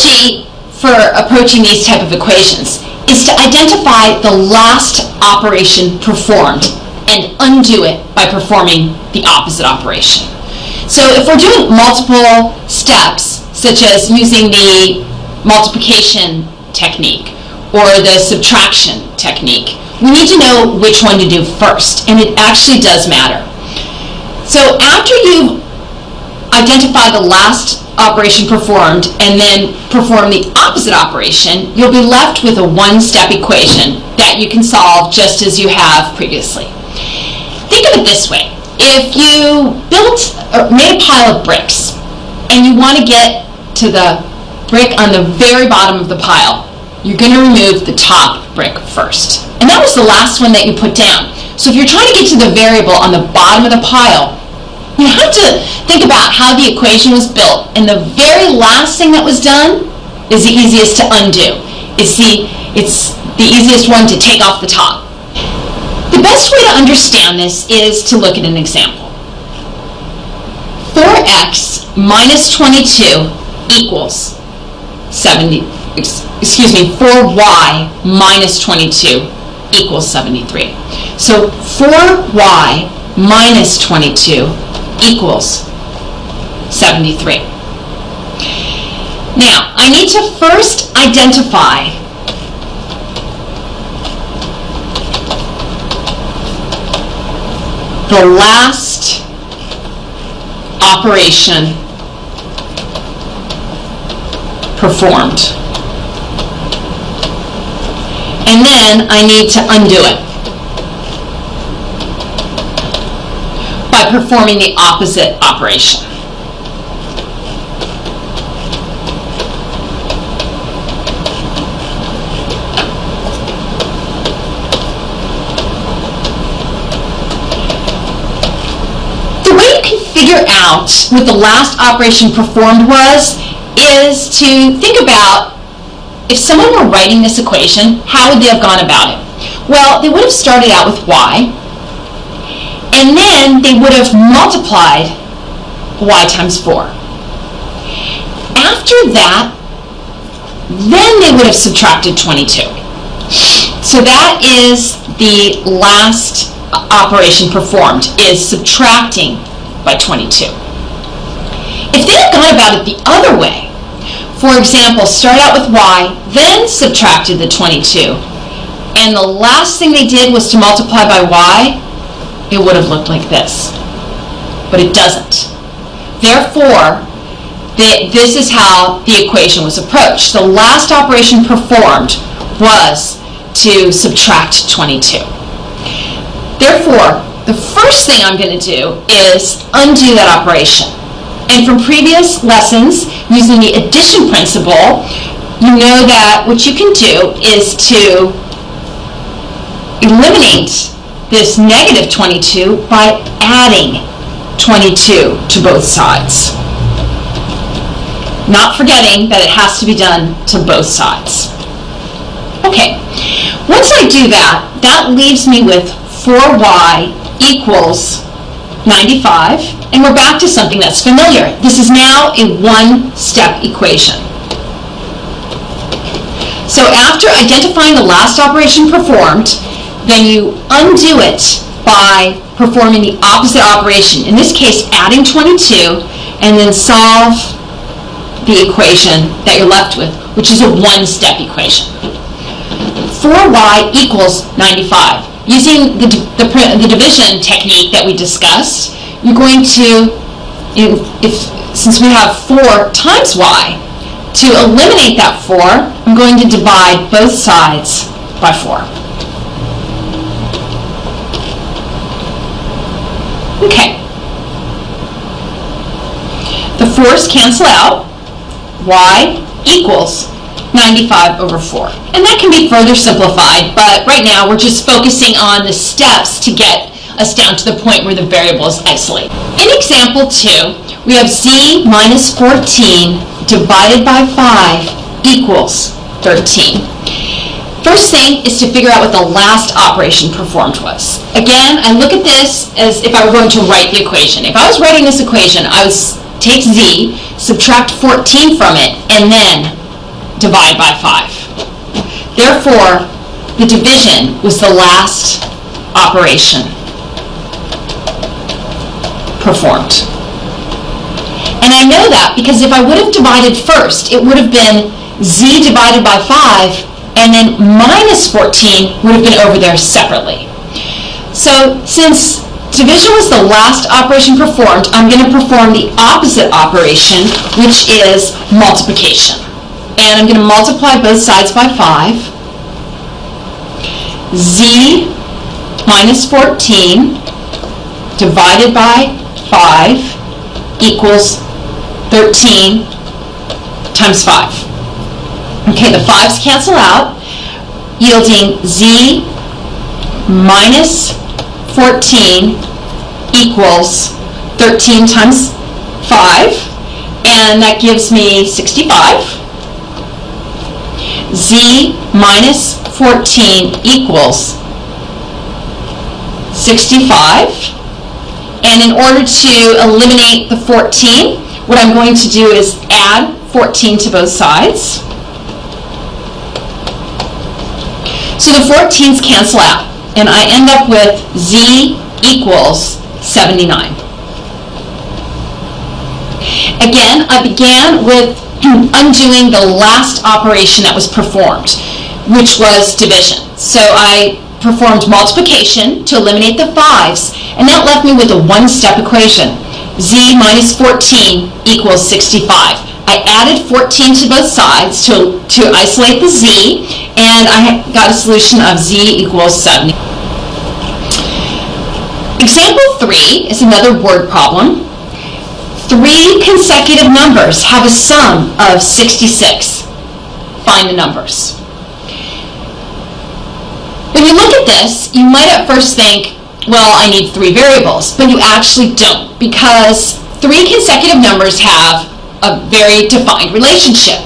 strategy for approaching these type of equations is to identify the last operation performed and undo it by performing the opposite operation. So if we're doing multiple steps, such as using the multiplication technique or the subtraction technique, we need to know which one to do first, and it actually does matter. So after you've identified the last operation performed and then perform the opposite operation, you'll be left with a one-step equation that you can solve just as you have previously. Think of it this way. If you made a pile of bricks and you want to get to the brick on the very bottom of the pile, you're going to remove the top brick first. And that was the last one that you put down. So if you're trying to get to the variable on the bottom of the pile, you have to think about how the equation was built, and the very last thing that was done is the easiest to undo. It's the easiest one to take off the top. The best way to understand this is to look at an example. 4x minus 22 equals 4y minus 22 equals 73. So 4y minus 22 equals 73. Now, I need to first identify the last operation performed. And then I need to undo it by performing the opposite operation. The way you can figure out what the last operation performed is to think about, if someone were writing this equation, how would they have gone about it? Well, they would have started out with y, and then they would have multiplied y times 4. After that, then they would have subtracted 22. So that is the last operation performed, is subtracting by 22. If they had gone about it the other way, for example, start out with y, then subtracted the 22, and the last thing they did was to multiply by y, it would have looked like this. But it doesn't. Therefore, this is how the equation was approached. The last operation performed was to subtract 22. Therefore, the first thing I'm going to do is undo that operation. And from previous lessons, using the addition principle, you know that what you can do is to eliminate this negative 22 by adding 22 to both sides. Not forgetting that it has to be done to both sides. Okay, once I do that, that leaves me with 4y equals 95, and we're back to something that's familiar. This is now a one-step equation. So after identifying the last operation performed, then you undo it by performing the opposite operation, in this case adding 22, and then solve the equation that you're left with, which is a one-step equation. 4y equals 95. Using the division technique that we discussed, you're going to, since we have 4 times y, to eliminate that 4, I'm going to divide both sides by 4. Okay. The 4's cancel out. Y equals 95 over 4. And that can be further simplified, but right now we're just focusing on the steps to get us down to the point where the variable is isolated. In example 2, we have z minus 14 divided by 5 equals 13. First thing is to figure out what the last operation performed was. Again, I look at this as if I were going to write the equation. If I was writing this equation, I would take z, subtract 14 from it, and then divide by 5. Therefore, the division was the last operation performed. And I know that because if I would have divided first, it would have been z divided by 5, and then minus 14 would have been over there separately. So since division was the last operation performed, I'm going to perform the opposite operation, which is multiplication. And I'm going to multiply both sides by 5. Z minus 14 divided by 5 equals 13 times 5. Okay, the 5's cancel out, yielding z minus 14 equals 13 times 5, and that gives me 65. Z minus 14 equals 65. And in order to eliminate the 14, what I'm going to do is add 14 to both sides. So the 14s cancel out, and I end up with z equals 79. Again, I began with undoing the last operation that was performed, which was division. So I performed multiplication to eliminate the 5's, and that left me with a one-step equation. Z minus 14 equals 65. I added 14 to both sides to isolate the z, and I got a solution of z equals 70. Example 3 is another word problem. 3 consecutive numbers have a sum of 66. Find the numbers. When you look at this, you might at first think, well, I need 3 variables, but you actually don't, because 3 consecutive numbers have a very defined relationship.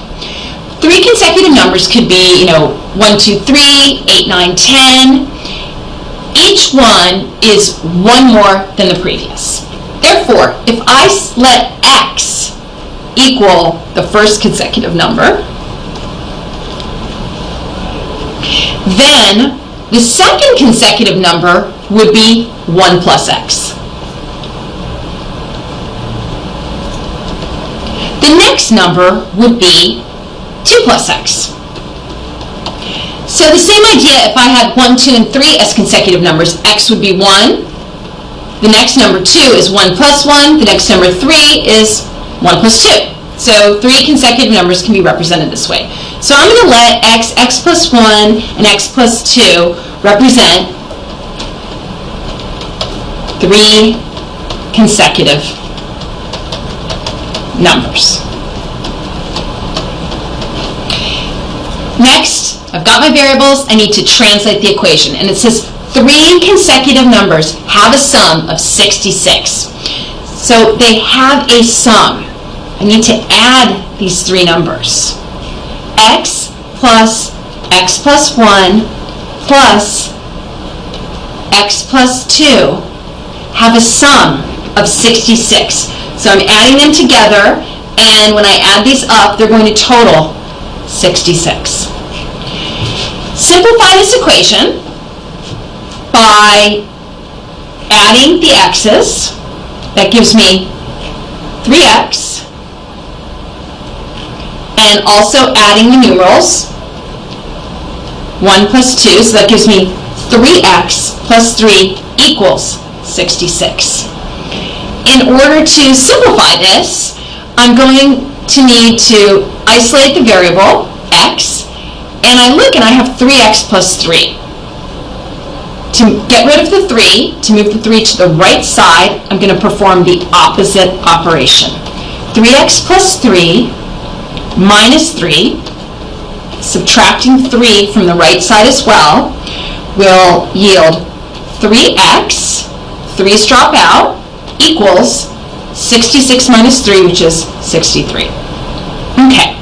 3 consecutive numbers could be, 1, 2, 3, 8, 9, 10. Each one is one more than the previous. Therefore, if I let x equal the first consecutive number, then the second consecutive number would be 1 plus x. The next number would be 2 plus x. So the same idea, if I had 1, 2, and 3 as consecutive numbers, x would be 1. The next number 2 is 1 plus 1. The next number 3 is 1 plus 2. So 3 consecutive numbers can be represented this way. So I'm going to let x plus 1, and x plus 2 represent 3 consecutive numbers. Next, I've got my variables. I need to translate the equation, and it says 3 consecutive numbers have a sum of 66. So they have a sum. I need to add these 3 numbers. X plus 1 plus x plus 2 have a sum of 66. So I'm adding them together, and when I add these up, they're going to total 66. Simplify this equation by adding the x's. That gives me 3x, and also adding the numerals, 1 plus 2, so that gives me 3x plus 3 equals 66. In order to simplify this, I'm going to need to isolate the variable x, and I look and I have 3x plus 3. To get rid of the 3, to move the 3 to the right side, I'm going to perform the opposite operation. 3x plus 3 minus 3, subtracting 3 from the right side as well, will yield 3x, 3's drop out, equals 66 minus 3, which is 63. Okay.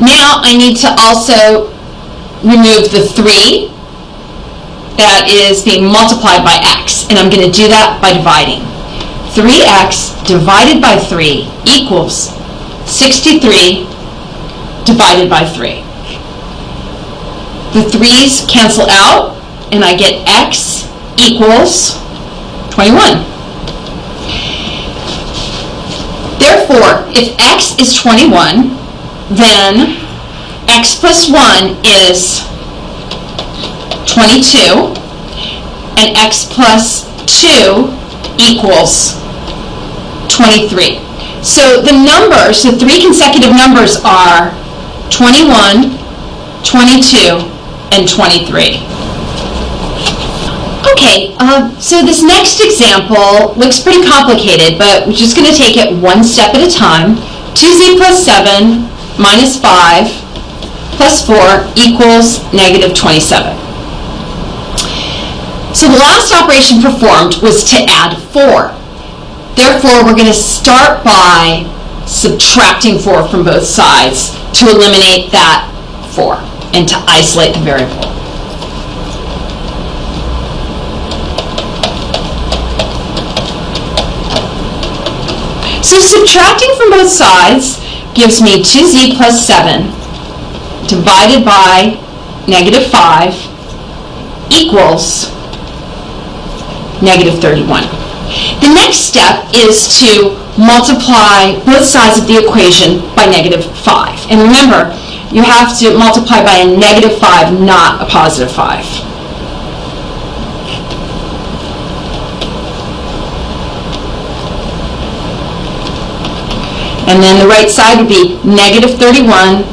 Now I need to also remove the 3 that is being multiplied by x, and I'm going to do that by dividing. 3x divided by 3 equals 63 divided by 3. The 3's cancel out, and I get x equals 21. Therefore, if x is 21, then x plus 1 is 22, and x plus 2 equals 23. So the numbers, the 3 consecutive numbers are 21, 22, and 23. Okay, so this next example looks pretty complicated, but we're just going to take it one step at a time. 2z plus 7 minus 5 plus 4 equals negative 27. So the last operation performed was to add 4. Therefore, we're going to start by subtracting 4 from both sides to eliminate that 4 and to isolate the variable. So subtracting from both sides gives me 2z plus 7 divided by negative 5 equals negative 31. The next step is to multiply both sides of the equation by negative 5. And remember, you have to multiply by a negative 5, not a positive 5. And then the right side would be negative 31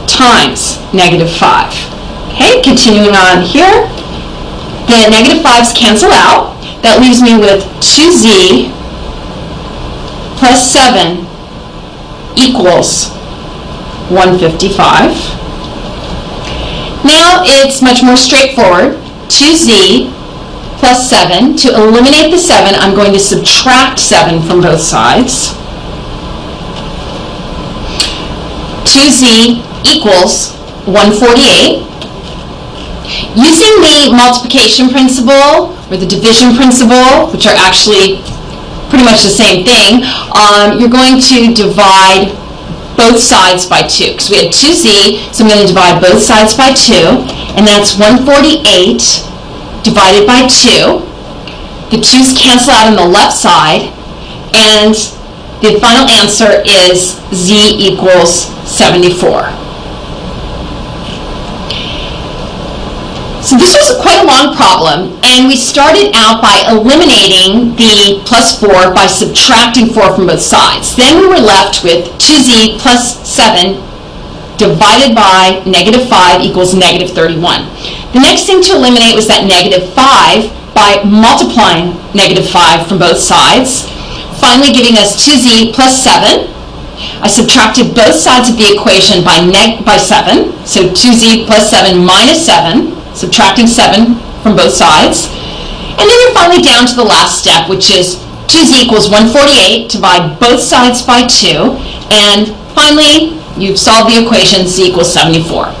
times negative 5. Okay, continuing on here. The negative 5's cancel out. That leaves me with 2z plus 7 equals 155. Now it's much more straightforward. 2z plus 7. To eliminate the 7, I'm going to subtract 7 from both sides. 2z equals 148. Using the multiplication principle or the division principle, which are actually pretty much the same thing, you're going to divide both sides by 2. Because we had 2z, so I'm going to divide both sides by 2, and that's 148 divided by 2. The 2's cancel out on the left side, and the final answer is z equals 74. So this was quite a long problem, and we started out by eliminating the plus 4 by subtracting 4 from both sides. Then we were left with 2z plus 7 divided by negative 5 equals negative 31. The next thing to eliminate was that negative 5 by multiplying negative 5 from both sides, finally giving us 2z plus 7. I subtracted both sides of the equation by 7, so 2z plus 7 minus 7, subtracting 7 from both sides. And then you're finally down to the last step, which is 2z equals 148, divide both sides by 2, and finally you've solved the equation, z equals 74.